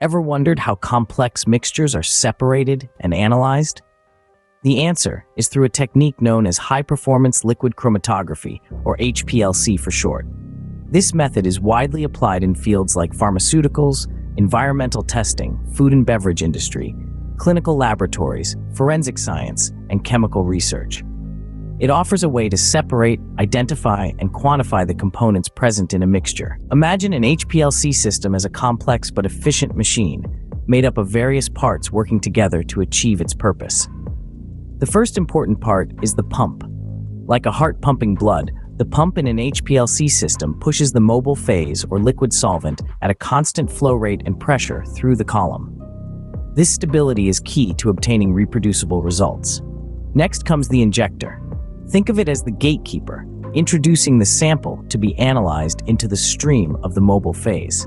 Ever wondered how complex mixtures are separated and analyzed? The answer is through a technique known as high-performance liquid chromatography, or HPLC for short. This method is widely applied in fields like pharmaceuticals, environmental testing, food and beverage industry, clinical laboratories, forensic science, and chemical research. It offers a way to separate, identify, and quantify the components present in a mixture. Imagine an HPLC system as a complex but efficient machine, made up of various parts working together to achieve its purpose. The first important part is the pump. Like a heart pumping blood, the pump in an HPLC system pushes the mobile phase or liquid solvent at a constant flow rate and pressure through the column. This stability is key to obtaining reproducible results. Next comes the injector. Think of it as the gatekeeper, introducing the sample to be analyzed into the stream of the mobile phase.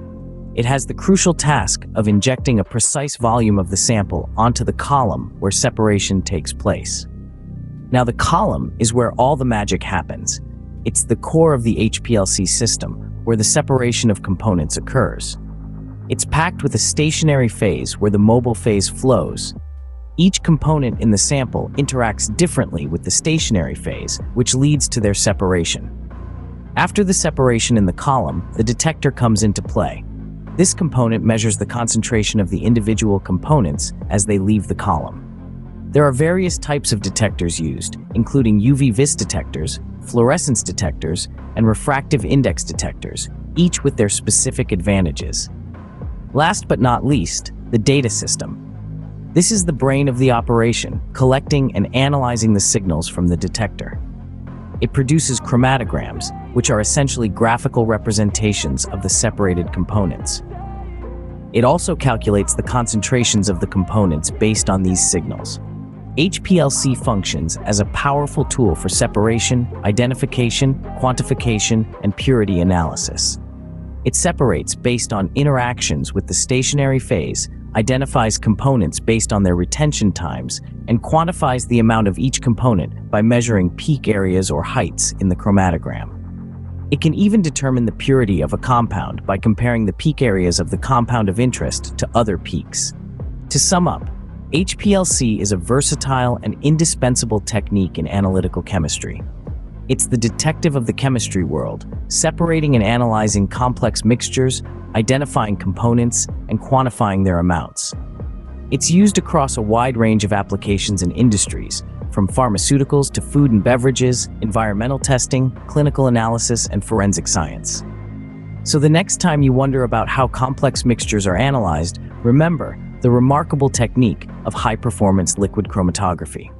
It has the crucial task of injecting a precise volume of the sample onto the column where separation takes place. Now, the column is where all the magic happens. It's the core of the HPLC system, where the separation of components occurs. It's packed with a stationary phase where the mobile phase flows. Each component in the sample interacts differently with the stationary phase, which leads to their separation. After the separation in the column, the detector comes into play. This component measures the concentration of the individual components as they leave the column. There are various types of detectors used, including UV-vis detectors, fluorescence detectors, and refractive index detectors, each with their specific advantages. Last but not least, the data system. This is the brain of the operation, collecting and analyzing the signals from the detector. It produces chromatograms, which are essentially graphical representations of the separated components. It also calculates the concentrations of the components based on these signals. HPLC functions as a powerful tool for separation, identification, quantification, and purity analysis. It separates based on interactions with the stationary phase, identifies components based on their retention times, and quantifies the amount of each component by measuring peak areas or heights in the chromatogram. It can even determine the purity of a compound by comparing the peak areas of the compound of interest to other peaks. To sum up, HPLC is a versatile and indispensable technique in analytical chemistry. It's the detective of the chemistry world, separating and analyzing complex mixtures, identifying components, and quantifying their amounts. It's used across a wide range of applications and industries, from pharmaceuticals to food and beverages, environmental testing, clinical analysis, and forensic science. So the next time you wonder about how complex mixtures are analyzed, remember the remarkable technique of high-performance liquid chromatography.